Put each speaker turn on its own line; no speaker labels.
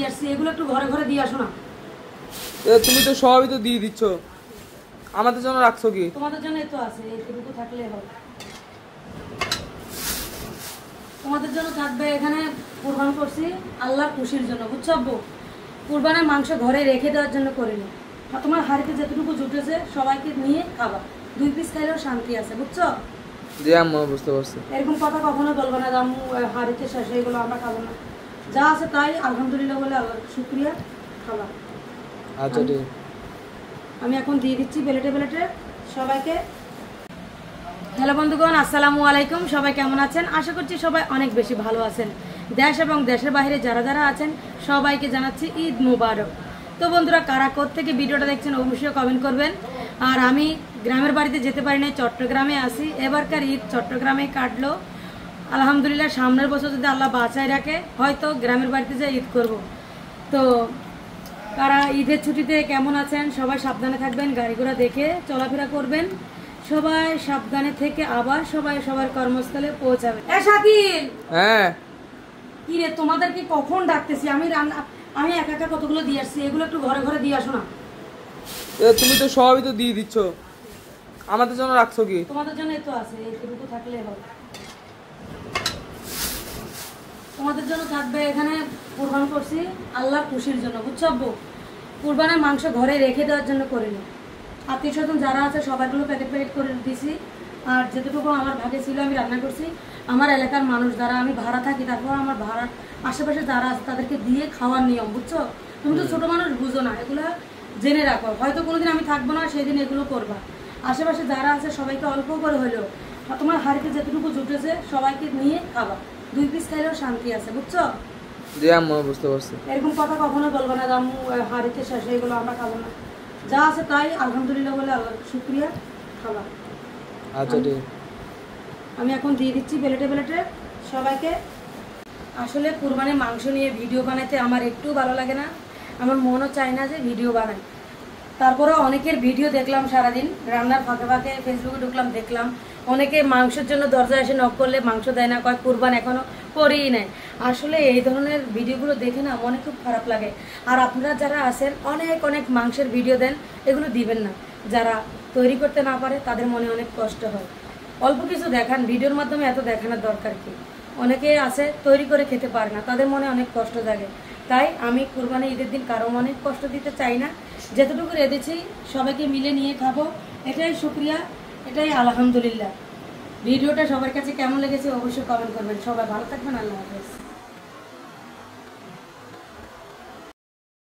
দিয়ে আসছি, এগুলো একটু ঘরে ঘরে দিয়ে আসো না।
তুমি তো সবই তো দিয়ে দিচ্ছ, আমাদের জন্য রাখছো কি?
তোমাদের জন্য তো আছে, এইটুকু থাকলে হবে। তোমাদের জন্য থাকবে। এখানে কুরবান করছি আল্লাহর খুশির জন্য, বুঝছো আব্বু? কুরবানের মাংস ঘরে রেখে দেওয়ার জন্য করিনি। আর তোমার হাড়িতে যেটুকু জুটেছে সবাইকে নিয়ে খাবা, 2 পিস খাইলেও শান্তি আছে, বুঝছো?
জি আম্মা, বুঝতে পারছি।
এরকম কথা কখনো বলবো না আম্মু হাড়িতে শেষ হয়ে গেলো আমরা খাবো না। যা আছে তাই আলহামদুলিল্লাহ বলে আল্লাহর শুকরিয়া খাবা।
আচ্ছা ঠিক।
আমি এখন দিয়ে দিচ্ছি প্লেটে প্লেটে সবাইকে। হ্যালো বন্ধুগণ, আসসালামু আলাইকুম। সবাই কেমন আছেন? আশা করছি সবাই অনেক বেশি ভালো আছেন। দেশ এবং দেশের বাইরে যারা যারা আছেন সবাইকে জানাচ্ছি ঈদ মুবারক। তো বন্ধুরা, কারা কোত্থেকে ভিডিওটা দেখছেন অবশ্যই কমেন্ট করবেন। আর আমি গ্রামের বাড়িতে যেতে পারি না, চট্টগ্রামে আসি। এবারকার ঈদ চট্টগ্রামে কাটলো আলহামদুলিল্লাহ। সামনের বছর যদি আল্লাহ বাঁচায় রাখে হয়তো গ্রামের বাড়িতে যাই ঈদ করব। তো কারা ঈদের ছুটিতে কেমন আছেন? সবাই সাবধানে থাকবেন, গাড়ি ঘোড়া দেখে চলাফেরা করবেন। সবাই সাবধানে থেকে আবার সবাই সবার কর্মস্থলে পৌঁছাবে। শাকিল,
হ্যাঁ
কি রে, তোমাদেরকে কখন ডাকতেছি? আমি একা একা কতগুলো দিয়ে আসছি, এগুলো একটু ঘরে ঘরে দিয়ে আসো না।
তুমি তো সবই তো দিয়ে দিচ্ছ, আমাদের জন্য রাখছো কি?
তোমাদের জন্য তো আছে, এইটুকু থাকলে হবে। তোমাদের জন্য থাকবে। এখানে কুরবান করছি আল্লাহর খুশির জন্য, বুঝছো আব্বু? কুরবানের মাংস ঘরে রেখে দেওয়ার জন্য করিনি। আত্মীয় স্বজন যারা আছে সবাইগুলো প্যাকেট প্যাকেট করে দিয়েছি। আর যেটুকু আমার ভাগে ছিল আমি রান্না করছি। আমার এলাকার মানুষ যারা, আমি ভাড়া থাকি, তারপর আমার ভাড়ার আশেপাশে যারা আছে তাদেরকে দিয়ে খাওয়ার নিয়ম, বুঝছো? তুমি তো ছোটো মানুষ, বুঝো না, এগুলো জেনে রাখো। হয়তো কোনোদিন আমি থাকবো না, সেই দিন এগুলো করবা। আশেপাশে যারা আছে সবাইকে অল্প করে হলেও তোমার হাড়িতে যেটুকু জুটেছে সবাইকে নিয়ে খাবা, 2 পিস খাইলেও শান্তি আছে, বুঝছো?
জি আম্মা, বুঝতে পারছি।
এরকম কথা কখনো বলবো না আম্মু হাড়িতে শেষ হয়ে গেলো আমরা খাবো না। যা আছে তাই আলহামদুলিল্লাহ বলে আল্লাহর শুকরিয়া খাবা।
আচ্ছা ঠিক।
আমি এখন দিয়ে দিচ্ছি প্লেটে প্লেটে সবাইকে। আসলে কুরবানির মাংস নিয়ে ভিডিও বানাইতে আমার একটু ভালো লাগে না, আমার মনও চায় না যে ভিডিও বানাই। তারপরে অনেকের ভিডিও দেখলাম সারাদিন, রান্নার ফাঁকে ফাঁকে ফেসবুকে ঢুকলাম, দেখলাম অনেকে মাংসের জন্য দরজা এসে নক করলে মাংস দেয় না, কয় কুরবান এখনো করেই নেয়। আসলে এই ধরনের ভিডিওগুলো দেখে না মনে খুব খারাপ লাগে। আর আপনারা যারা আছেন অনেক অনেক মাংসের ভিডিও দেন, এগুলো দিবেন না। যারা তৈরি করতে না পারে তাদের মনে অনেক কষ্ট হয়। অল্প কিছু দেখান, ভিডিওর মাধ্যমে এত দেখানোর দরকার কি? অনেকে আছে তৈরি করে খেতে পারে না, তাদের মনে অনেক কষ্ট জাগে। তাই আমি কুরবানি ঈদের দিন কারো অনেক কষ্ট দিতে চাই না। যেতটুকু রেঁধেছি সবাইকে মিলে নিয়ে খাবো, এটাই শুকরিয়া, এটাই আলহামদুলিল্লাহ। ভিডিওটা সবার কাছে কেমন লেগেছে অবশ্যই কমেন্ট করবেন। সবাই ভালো থাকবেন, আল্লাহ হাফেজ।